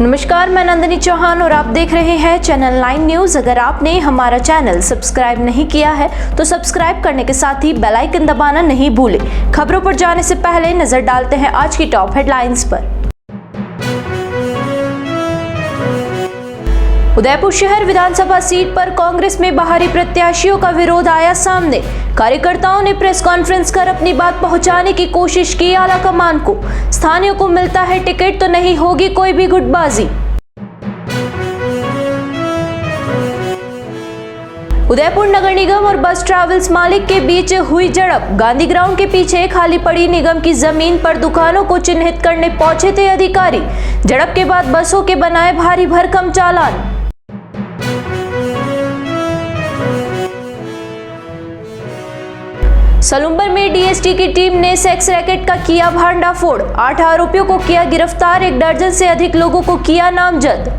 नमस्कार, मैं नंदिनी चौहान और आप देख रहे हैं चैनल 9 न्यूज। अगर आपने हमारा चैनल सब्सक्राइब नहीं किया है तो सब्सक्राइब करने के साथ ही बेल आइकन दबाना नहीं भूलें। खबरों पर जाने से पहले नजर डालते हैं आज की टॉप हेडलाइंस पर। उदयपुर शहर विधानसभा सीट पर कांग्रेस में बाहरी प्रत्याशियों का विरोध आया सामने। कार्यकर्ताओं ने प्रेस कॉन्फ्रेंस कर अपनी बात पहुंचाने की कोशिश की आला कमान को। स्थानीयों को मिलता है टिकट तो नहीं होगी कोई भी गुटबाजी। उदयपुर नगर निगम और बस ट्रैवल्स मालिक के बीच हुई झड़प। गांधी ग्राउंड के पीछे खाली पड़ी निगम की जमीन पर दुकानों को चिन्हित करने पहुंचे थे अधिकारी। झड़प के बाद बसों के बनाए भारी भरकम चालान। सलूम्बर में डीएसटी की टीम ने सेक्स रैकेट का किया भांडाफोड़। 8 आरोपियों को किया गिरफ्तार, 1 दर्जन से अधिक लोगों को किया नामजद।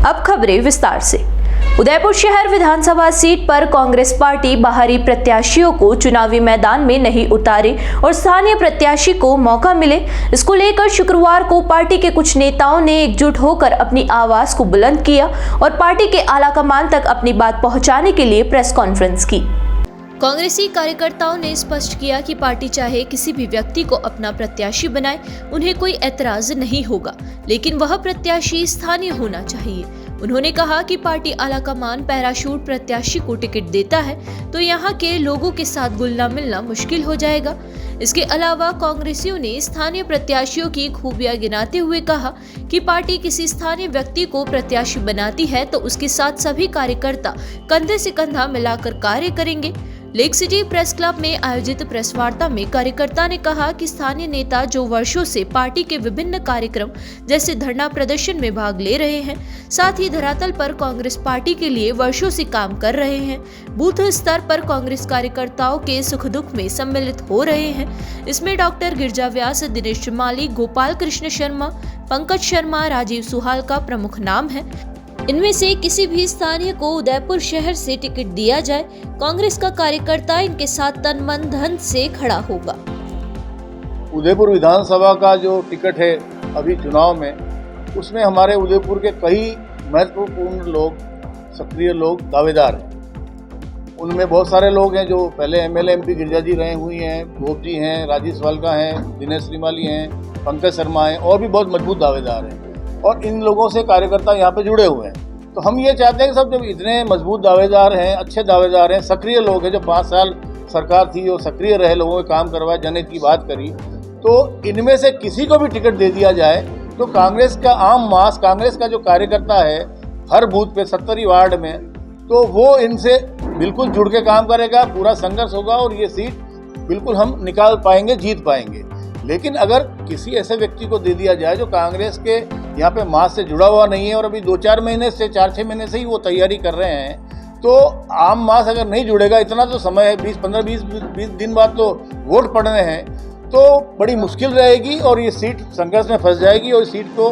अब खबरें विस्तार से। उदयपुर शहर विधानसभा सीट पर कांग्रेस पार्टी बाहरी प्रत्याशियों को चुनावी मैदान में नहीं उतारे और स्थानीय प्रत्याशी को मौका मिले, इसको लेकर शुक्रवार को पार्टी के कुछ नेताओं ने एकजुट होकर अपनी आवाज को बुलंद किया और पार्टी के आलाकमान तक अपनी बात पहुंचाने के लिए प्रेस कॉन्फ्रेंस की। कांग्रेसी कार्यकर्ताओं ने स्पष्ट किया कि पार्टी चाहे किसी भी व्यक्ति को अपना प्रत्याशी बनाए, उन्हें कोई ऐतराज नहीं होगा, लेकिन वह प्रत्याशी स्थानीय होना चाहिए। उन्होंने कहा कि पार्टी आलाकमान पैराशूट प्रत्याशी को टिकट देता है तो यहाँ के लोगों के साथ घुलना मिलना मुश्किल हो जाएगा। इसके अलावा कांग्रेसियों ने स्थानीय प्रत्याशियों की खूबियां गिनाते हुए कहा कि पार्टी किसी स्थानीय व्यक्ति को प्रत्याशी बनाती है तो उसके साथ सभी कार्यकर्ता कंधे से कंधा मिलाकर कार्य करेंगे। लेक सिटी प्रेस क्लब में आयोजित प्रेस वार्ता में कार्यकर्ता ने कहा कि स्थानीय नेता जो वर्षों से पार्टी के विभिन्न कार्यक्रम जैसे धरना प्रदर्शन में भाग ले रहे हैं, साथ ही धरातल पर कांग्रेस पार्टी के लिए वर्षों से काम कर रहे हैं, बूथ स्तर पर कांग्रेस कार्यकर्ताओं के सुख दुख में सम्मिलित हो रहे हैं। इसमें डॉक्टर गिरजा व्यास, दिनेश माली, गोपाल कृष्ण शर्मा, पंकज शर्मा, राजीव सुहाल का प्रमुख नाम है। इनमें से किसी भी स्थानीय को उदयपुर शहर से टिकट दिया जाए, कांग्रेस का कार्यकर्ता इनके साथ तन मन धन से खड़ा होगा। उदयपुर विधानसभा का जो टिकट है अभी चुनाव में, उसमें हमारे उदयपुर के कई महत्वपूर्ण लोग, सक्रिय लोग दावेदार हैं। उनमें बहुत सारे लोग हैं जो पहले एमएलए एमपी गिरजा जी रहे हुए हैं, गोप जी हैं, राजीव सवालका हैं, दिनेश श्रीमाली हैं, पंकज शर्मा हैं और भी बहुत मजबूत दावेदार हैं। और इन लोगों से कार्यकर्ता यहाँ पे जुड़े हुए हैं। तो हम ये चाहते हैं कि सब जब इतने मजबूत दावेदार हैं, अच्छे दावेदार हैं, सक्रिय लोग हैं, जो 5 साल सरकार थी और सक्रिय रहे, लोगों के काम करवाए, जनहित की बात करी, तो इनमें से किसी को भी टिकट दे दिया जाए तो कांग्रेस का आम मास, कांग्रेस का जो कार्यकर्ता है हर बूथ पे 70 वार्ड में, तो वो इनसे बिल्कुल जुड़ के काम करेगा, पूरा संघर्ष होगा और ये सीट बिल्कुल हम निकाल पाएंगे, जीत पाएंगे। लेकिन अगर किसी ऐसे व्यक्ति को दे दिया जाए जो कांग्रेस के यहाँ पे मास से जुड़ा हुआ नहीं है और अभी 2-4 महीने से 4-6 महीने से ही वो तैयारी कर रहे हैं, तो आम मास अगर नहीं जुड़ेगा, इतना तो समय है, 15-20 दिन बाद तो वोट पड़ने हैं, तो बड़ी मुश्किल रहेगी और ये सीट संघर्ष में फंस जाएगी और सीट को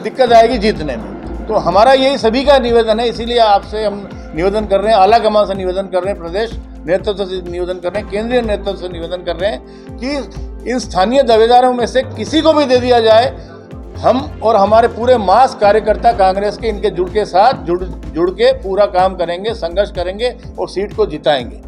दिक्कत आएगी जीतने में। तो हमारा यही सभी का निवेदन है, इसीलिए आपसे हम निवेदन कर रहे हैं, आलाकमान से निवेदन कर रहे हैं, प्रदेश नेतृत्व से निवेदन कर रहे हैं, केंद्रीय नेतृत्व से निवेदन कर रहे हैं कि इन स्थानीय दावेदारों में से किसी को भी दे दिया जाए, हम और हमारे पूरे मास कार्यकर्ता कांग्रेस के इनके जुड़ के साथ जुड़ के पूरा काम करेंगे, संघर्ष करेंगे और सीट को जिताएंगे।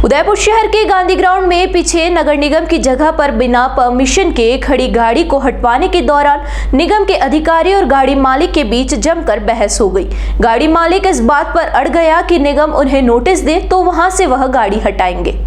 उदयपुर शहर के गांधी ग्राउंड में पीछे नगर निगम की जगह पर बिना परमिशन के खड़ी गाड़ी को हटवाने के दौरान निगम के अधिकारी और गाड़ी मालिक के बीच जमकर बहस हो गई। गाड़ी मालिक इस बात पर अड़ गया कि निगम उन्हें नोटिस दे तो वहां से वह गाड़ी हटाएंगे।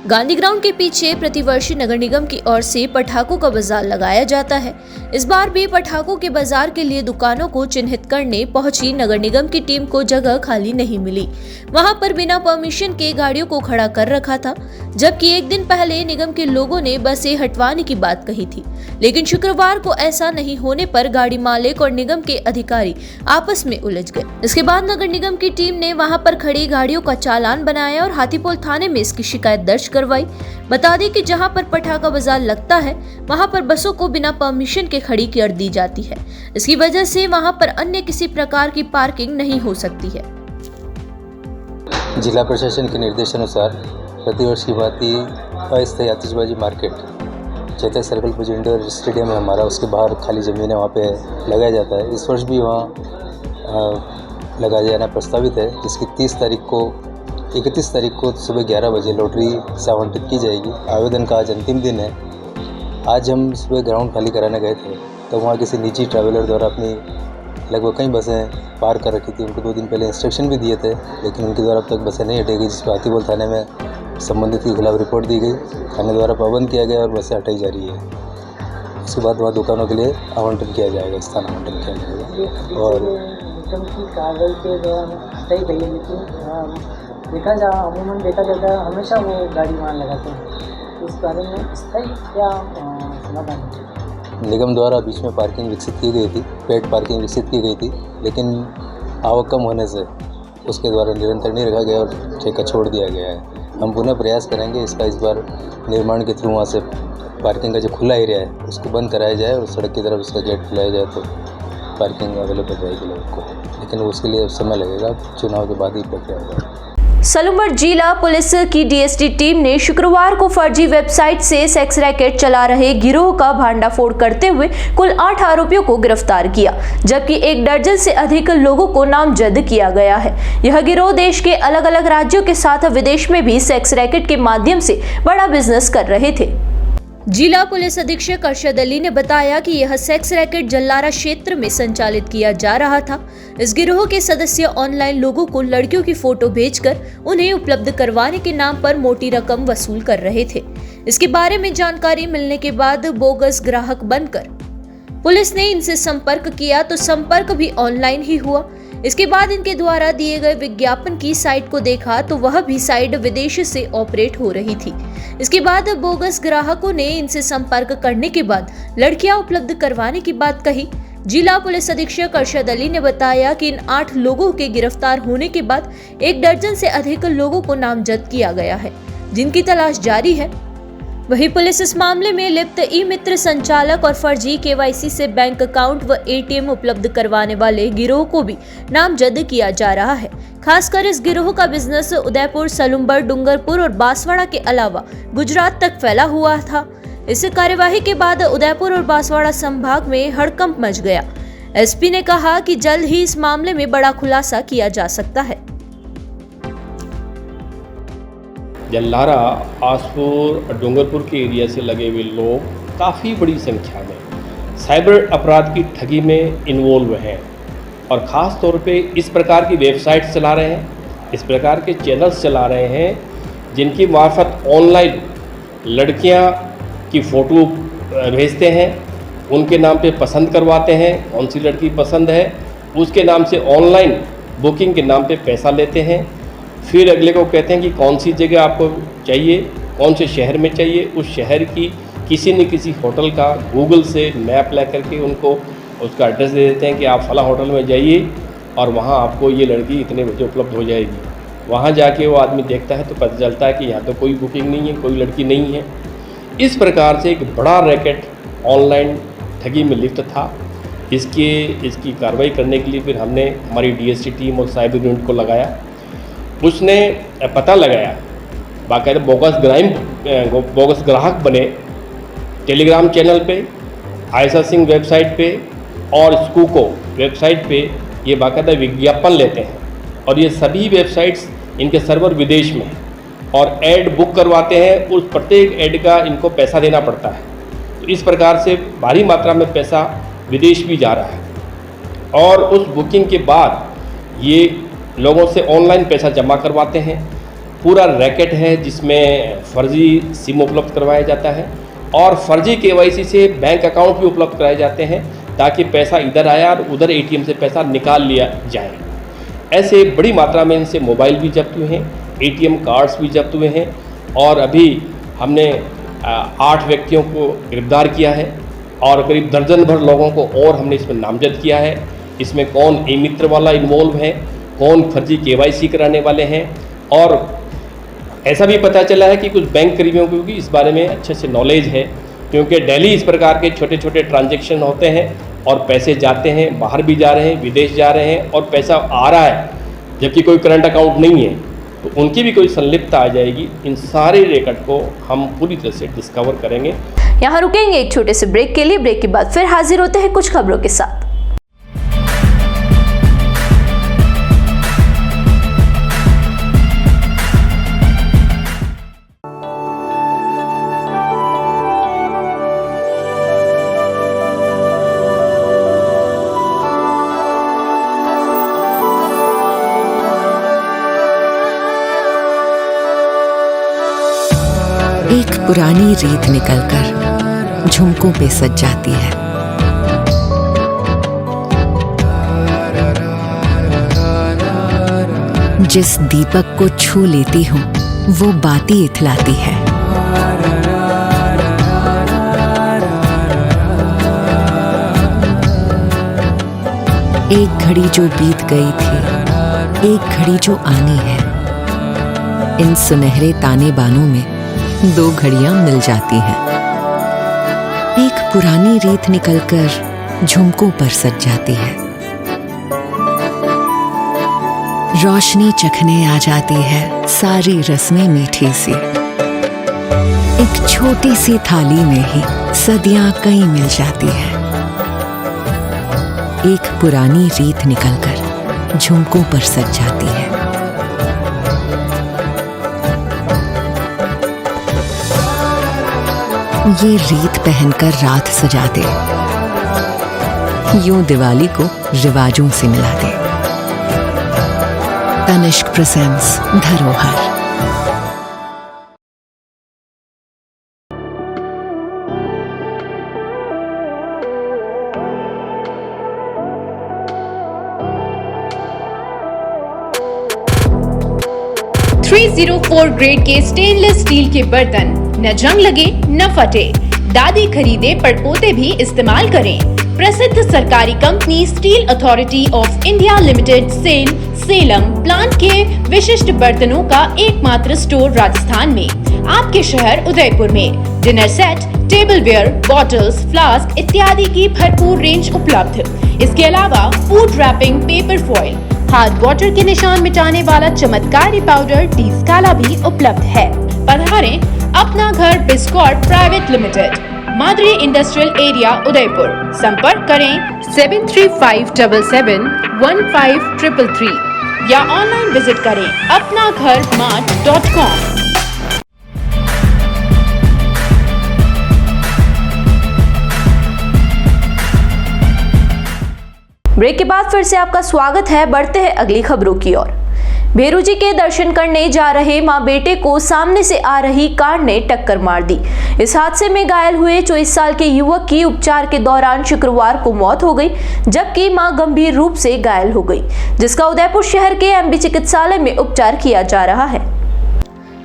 गांधी ग्राउंड के पीछे प्रतिवर्ष नगर निगम की ओर से पटाखों का बाजार लगाया जाता है। इस बार भी पटाखों के बाजार के लिए दुकानों को चिन्हित करने पहुंची नगर निगम की टीम को जगह खाली नहीं मिली। वहां पर बिना परमिशन के गाड़ियों को खड़ा कर रखा था, जबकि एक दिन पहले निगम के लोगों ने बसें हटवाने की बात कही थी। लेकिन शुक्रवार को ऐसा नहीं होने पर गाड़ी मालिक और निगम के अधिकारी आपस में उलझ गए। इसके बाद नगर निगम की टीम ने वहां पर खड़ी गाड़ियों का चालान बनाया और हाथीपोल थाने में इसकी शिकायत दर्ज करवाई। बता दें कि जहां पर पटाखा बाजार लगता है वहां पर बसों को बिना परमिशन के खड़ी कर दी जाती है। इसकी वजह से वहां पर अन्य किसी प्रकार की पार्किंग नहीं हो सकती है। जिला प्रशासन के निर्देशानुसार प्रतिवर्ष की भांति अस्थायी आतिशबाजी मार्केट चेतक सर्कल पर जो इंडोर स्टेडियम है हमारा, उसके बाहर खाली ज़मीन है, वहाँ पे लगाया जाता है। इस वर्ष भी वहाँ लगाया जाना प्रस्तावित है, जिसकी 31 तारीख को सुबह 11 बजे लॉटरी से आवंटित की जाएगी। आवेदन का आज अंतिम दिन है। आज हम सुबह ग्राउंड खाली कराने गए थे, तो वहाँ किसी निजी ट्रैवलर द्वारा अपनी लगभग कई बसें पार कर रखी थी। उनको 2 दिन पहले इंस्ट्रक्शन भी दिए थे, लेकिन उनके द्वारा अब तक बसें नहीं हटेगी, जिस पर हाथीबोल थाने में संबंधित के खिलाफ रिपोर्ट दी गई। थाने द्वारा पाबंद किया गया और बसें हटाई जा रही है। उसके बाद वहाँ दुकानों के लिए आवंटन किया जाएगा, स्थान आवंटन किया जाएगा। और निगम की कार्रवाई के दौरान हटाई गई है, लेकिन देखा जाता है हमेशा वो गाड़ी वहाँ लगाते हैं। इस बारे में स्थायी क्या समाधान है? निगम द्वारा बीच में पार्किंग विकसित की गई थी, पेड पार्किंग विकसित की गई थी, लेकिन आवक कम होने से उसके द्वारा निरंतर नहीं रखा गया और ठेका छोड़ दिया गया है। हम पुनः प्रयास करेंगे इसका, इस बार निर्माण के थ्रू वहाँ से पार्किंग का जो खुला एरिया है उसको बंद कराया जाए और सड़क की तरफ उसका गेट खुलाया जाए, तो पार्किंग अवेलेबल रहेगी लोगों को। लेकिन उसके लिए समय लगेगा, चुनाव के बाद ही प्रक्रिया होगा। सलूमगढ़ जिला पुलिस की डीएसटी टीम ने शुक्रवार को फर्जी वेबसाइट से सेक्स रैकेट चला रहे गिरोह का भांडाफोड़ करते हुए कुल 8 आरोपियों को गिरफ्तार किया, जबकि 1 दर्जन से अधिक लोगों को नामजद किया गया है। यह गिरोह देश के अलग अलग राज्यों के साथ विदेश में भी सेक्स रैकेट के माध्यम से बड़ा बिजनेस कर रहे थे। जिला पुलिस अधीक्षक अरशद अली ने बताया कि यह सेक्स रैकेट जल्लारा क्षेत्र में संचालित किया जा रहा था। इस गिरोह के सदस्य ऑनलाइन लोगों को लड़कियों की फोटो भेजकर उन्हें उपलब्ध करवाने के नाम पर मोटी रकम वसूल कर रहे थे। इसके बारे में जानकारी मिलने के बाद बोगस ग्राहक बनकर पुलिस ने इनसे संपर्क किया, तो संपर्क भी ऑनलाइन ही हुआ। इसके बाद इनके द्वारा दिए गए विज्ञापन की साइट को देखा तो वह भी साइट विदेश से ऑपरेट हो रही थी। इसके बाद बोगस ग्राहकों ने इनसे संपर्क करने के बाद लड़कियां उपलब्ध करवाने की बात कही। जिला पुलिस अधीक्षक अरशद अली ने बताया कि इन 8 लोगों के गिरफ्तार होने के बाद 1 दर्जन से अधिक लोगों को नामजद किया गया है, जिनकी तलाश जारी है। वहीं पुलिस इस मामले में लिप्त ई मित्र संचालक और फर्जी केवाईसी से बैंक अकाउंट व एटीएम उपलब्ध करवाने वाले गिरोह को भी नामजद किया जा रहा है। खासकर इस गिरोह का बिजनेस उदयपुर, सलूमगढ़, डूंगरपुर और बांसवाड़ा के अलावा गुजरात तक फैला हुआ था। इस कार्यवाही के बाद उदयपुर और बांसवाड़ा संभाग में हड़कंप मच गया। एसपी ने कहा कि जल्द ही इस मामले में बड़ा खुलासा किया जा सकता है। जल्लारा, आसपुर और डूंगरपुर के एरिया से लगे हुए लोग काफ़ी बड़ी संख्या में साइबर अपराध की ठगी में इन्वॉल्व हैं और ख़ास तौर पे इस प्रकार की वेबसाइट चला रहे हैं, इस प्रकार के चैनल्स चला रहे हैं जिनकी मार्फत ऑनलाइन लड़कियां की फ़ोटो भेजते हैं, उनके नाम पे पसंद करवाते हैं, कौन सी लड़की पसंद है उसके नाम से ऑनलाइन बुकिंग के नाम पे पैसा लेते हैं। फिर अगले को कहते हैं कि कौन सी जगह आपको चाहिए, कौन से शहर में चाहिए, उस शहर की किसी न किसी होटल का गूगल से मैप ला करके उनको उसका एड्रेस दे देते हैं कि आप फला होटल में जाइए और वहाँ आपको ये लड़की इतने बजे उपलब्ध हो जाएगी। वहाँ जाके वो आदमी देखता है तो पता चलता है कि यहाँ तो कोई बुकिंग नहीं है, कोई लड़की नहीं है। इस प्रकार से एक बड़ा रैकेट ऑनलाइन ठगी में लिप्त था। इसकी कार्रवाई करने के लिए फिर हमने हमारी डीएसटी टीम और साइबर यूनिट को लगाया। उसने पता लगाया, बाकायदा बोगस ग्राहक बने टेलीग्राम चैनल पे, आयशा सिंह वेबसाइट पे और स्कूको वेबसाइट पे ये बाकायदा विज्ञापन लेते हैं और ये सभी वेबसाइट्स इनके सर्वर विदेश में और ऐड बुक करवाते हैं। उस प्रत्येक ऐड का इनको पैसा देना पड़ता है। तो इस प्रकार से भारी मात्रा में पैसा विदेश भी जा रहा है और उस बुकिंग के बाद ये लोगों से ऑनलाइन पैसा जमा करवाते हैं। पूरा रैकेट है जिसमें फर्जी सिम उपलब्ध करवाया जाता है और फर्जी केवाईसी से बैंक अकाउंट भी उपलब्ध कराए जाते हैं ताकि पैसा इधर आया और उधर एटीएम से पैसा निकाल लिया जाए। ऐसे बड़ी मात्रा में इनसे मोबाइल भी जब्त हुए हैं, एटीएम कार्ड्स भी जब्त हुए हैं और अभी हमने 8 व्यक्तियों को गिरफ्तार किया है और करीब दर्जन भर लोगों को और हमने इसमें नामजद किया है। इसमें कौन ई मित्र वाला इन्वॉल्व है, कौन फर्जी केवाईसी कराने वाले हैं और ऐसा भी पता चला है कि कुछ बैंक कर्मियों को भी इस बारे में अच्छे से नॉलेज है, क्योंकि डेली इस प्रकार के छोटे छोटे ट्रांजैक्शन होते हैं और पैसे जाते हैं, बाहर भी जा रहे हैं, विदेश जा रहे हैं और पैसा आ रहा है जबकि कोई करंट अकाउंट नहीं है, तो उनकी भी कोई संलिप्तता आ जाएगी। इन सारे रेकॉर्ड को हम पूरी तरह से डिस्कवर करेंगे। यहाँ रुकेंगे एक छोटे से ब्रेक के लिए। ब्रेक के बाद फिर हाजिर होते हैं कुछ खबरों के साथ। एक पुरानी रीत निकलकर झुमकों पे सज जाती है। जिस दीपक को छू लेती हूँ वो बाती इथलाती है। एक घड़ी जो बीत गई थी, एक घड़ी जो आनी है। इन सुनहरे ताने बानों में दो घड़ियां मिल जाती हैं। एक पुरानी रीत निकलकर झुमकों पर सज जाती है। रोशनी चखने आ जाती है सारी रस्में मीठी सी। एक छोटी सी थाली में ही सदियां कई मिल जाती है। एक पुरानी रीत निकलकर झुमकों पर सज जाती है। ये रीत पहनकर रात सजा दे, यूं दिवाली को रिवाजों से मिला दे। तनिष्क प्रेजेंट्स धरोहर। .304 ग्रेड के स्टेनलेस स्टील के बर्तन न जंग लगे न फटे। दादी खरीदे पड़पोते भी इस्तेमाल करें। प्रसिद्ध सरकारी company steel authority of India limited Salem plant के विशिष्ट बर्तनों का एकमात्र स्टोर राजस्थान में, आपके शहर उदयपुर में। Dinner set, tableware, bottles, flask इत्यादि की भरपूर रेंज उपलब्ध। इसके अलावा food wrapping, paper foil, hard water के निशान मिटाने वाला चमत्कारी पाउडर टी स्काला भी उपलब्ध है। पधारें अपना घर Biscot private limited, Madri industrial area Udaipur. संपर्क करें 7357715333 या ऑनलाइन विजिट करें apnagharmart.com। ब्रेक के बाद फिर से आपका स्वागत है। बढ़ते हैं अगली खबरों की ओर। भेरू जी के दर्शन करने जा रहे मां बेटे को सामने से आ रही कार ने टक्कर मार दी। इस हादसे में घायल हुए 24 साल के युवक की उपचार के दौरान शुक्रवार को मौत हो गई, जबकि मां गंभीर रूप से घायल हो गई, जिसका उदयपुर शहर के एमबी चिकित्सालय में उपचार किया जा रहा है।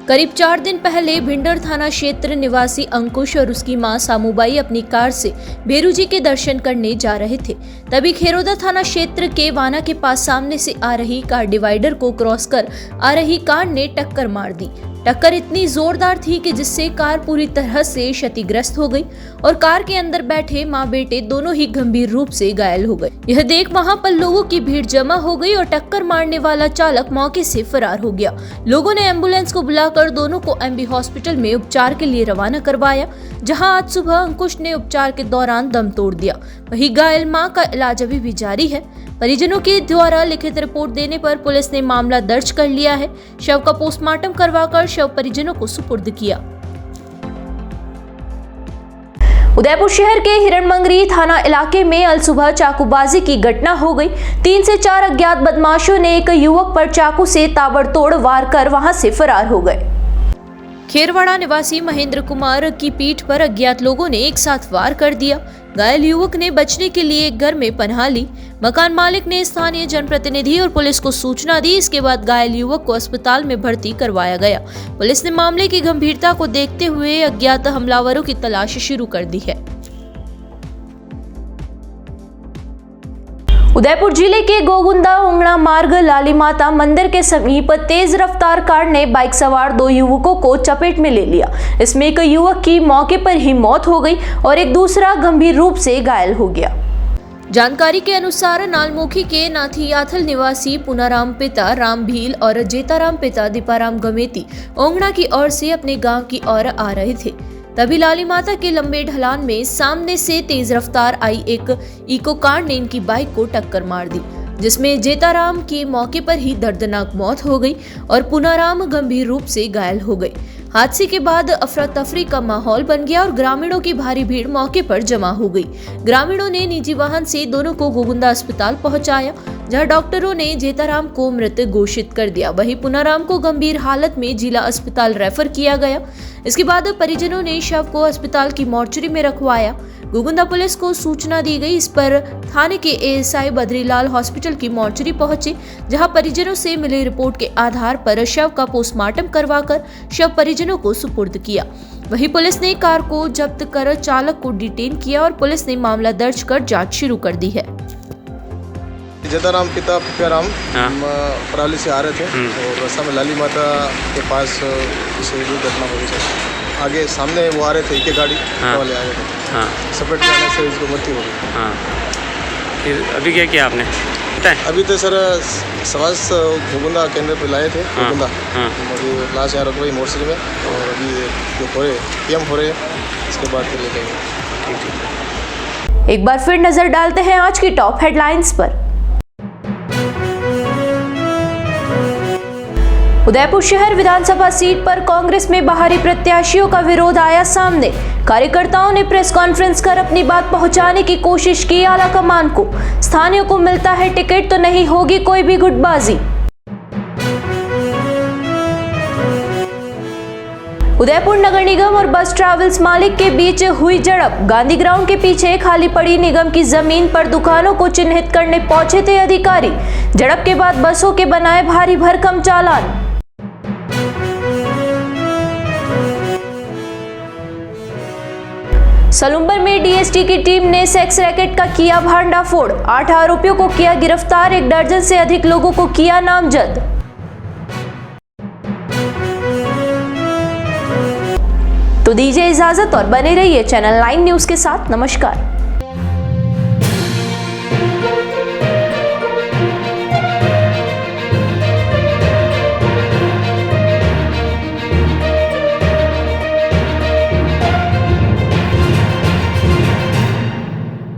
करीब 4 दिन पहले भिंडर थाना क्षेत्र निवासी अंकुश और उसकी मां सामूबाई अपनी कार से भेरू जी के दर्शन करने जा रहे थे। तभी खेरोदा थाना क्षेत्र के वाना के पास सामने से आ रही कार डिवाइडर को क्रॉस कर आ रही कार ने टक्कर मार दी। टक्कर इतनी जोरदार थी कि जिससे कार पूरी तरह से क्षतिग्रस्त हो गई और कार के अंदर बैठे मां बेटे दोनों ही गंभीर रूप से घायल हो गए। यह देख वहां पर लोगों की भीड़ जमा हो गई और टक्कर मारने वाला चालक मौके से फरार हो गया। लोगों ने एम्बुलेंस को बुलाकर दोनों को एमबी हॉस्पिटल में उपचार के लिए रवाना करवाया, जहां आज सुबह अंकुश ने उपचार के दौरान दम तोड़ दिया। वहीं घायल मां का इलाज अभी भी जारी है। परिजनों के द्वारा लिखित रिपोर्ट देने पर पुलिस ने मामला दर्ज कर लिया है। शव का पोस्टमार्टम करवाकर शव परिजनों को सुपुर्द किया। उदयपुर शहर के हिरणमंगरी थाना इलाके में अल सुबह चाकूबाजी की घटना हो गई। 3 से 4 अज्ञात बदमाशों ने एक युवक पर चाकू से ताबड़तोड़ वार कर वहां से फरार हो गए। खेरवाड़ा निवासी महेंद्र कुमार की पीठ पर अज्ञात लोगों ने एक साथ वार कर दिया। घायल युवक ने बचने के लिए एक घर में पनाह ली। मकान मालिक ने स्थानीय जनप्रतिनिधि और पुलिस को सूचना दी। इसके बाद घायल युवक को अस्पताल में भर्ती करवाया गया। पुलिस ने मामले की गंभीरता को देखते हुए अज्ञात हमलावरों की तलाश शुरू कर दी है। उदयपुर जिले के गोगुंदा ओंगड़ा मार्ग लाली माता मंदिर के समीप तेज रफ्तार कार ने बाइक सवार 2 युवकों को चपेट में ले लिया। इसमें एक युवक की मौके पर ही मौत हो गई और एक दूसरा गंभीर रूप से घायल हो गया। जानकारी के अनुसार नालमुखी के नाथीयाथल निवासी पुनाराम पिता राम भील और जेताराम पिता दीपाराम गमेती ओंगड़ा की ओर से अपने गांव की ओर आ रहे थे। तभी लाली माता के लंबे ढलान में सामने से तेज रफ्तार आई एक इको कार ने इनकी बाइक को टक्कर मार दी, जिसमें जेताराम की मौके पर ही दर्दनाक मौत हो गई और पुनाराम गंभीर रूप से घायल हो गए। हादसे के बाद अफरा तफरी का माहौल बन गया और ग्रामीणों की भारी भीड़ मौके पर जमा हो गई। ग्रामीणों ने निजी वाहन से दोनों को गोगुंदा अस्पताल पहुंचाया, जहां डॉक्टरों ने जेताराम को मृत घोषित कर दिया। वहीं पुनाराम को गंभीर हालत में जिला अस्पताल रेफर किया गया। इसके बाद परिजनों ने शव को अस्पताल की मोर्चरी में रखवाया। गोगुंदा पुलिस को सूचना दी गई। इस पर थाने के एएसआई बद्रीलाल हॉस्पिटल की मोर्चरी पहुंचे, जहां परिजनों से मिली रिपोर्ट के आधार पर शव का पोस्टमार्टम करवाकर शव परिजनों को सुपुर्द किया। वहीं पुलिस ने कार को जब्त कर चालक को डिटेन किया और पुलिस ने मामला दर्ज कर जांच शुरू कर दी है। जेताराम पिता पुप्याराम पराली से आ रहे थे और रास्ता में लाली माता के पास से दुर्घटना हो गई सर। आगे सामने वो आ रहे थे, एक गाड़ी वाले आ रहे थे, सपेट में आने से इसको मृत्यु हो गई। फिर अभी क्या किया आपने? अभी तो सर सवास गोगुंदा केंद्र पे लाए थे, गोगुंदा लाश यहाँ रख रही मोर्चरी में, और अभी जो हो रहे पीएम हो रहे हैं, इसके बाद फिर ले जाएंगे। एक बार फिर नजर डालते हैं आज की टॉप हेडलाइंस पर। उदयपुर शहर विधानसभा सीट पर कांग्रेस में बाहरी प्रत्याशियों का विरोध आया सामने। कार्यकर्ताओं ने प्रेस कॉन्फ्रेंस कर अपनी बात पहुंचाने की कोशिश की आला कमान को। स्थानीयों को मिलता है टिकट तो नहीं होगी कोई भी गुटबाजी। उदयपुर नगर निगम और बस ट्रैवल्स मालिक के बीच हुई झड़प। गांधी ग्राउंड के पीछे खाली पड़ी निगम की जमीन पर दुकानों को चिन्हित करने पहुंचे थे अधिकारी। झड़प के बाद बसों के बनाए भारी भरकम चालान। सलूम्बर में डीएसटी की टीम ने सेक्स रैकेट का किया भांडाफोड़। 8 आरोपियों को किया गिरफ्तार, 1 दर्जन से अधिक लोगों को किया नामजद। तो दीजिए इजाजत और बने रहिए चैनल 9 न्यूज के साथ। नमस्कार।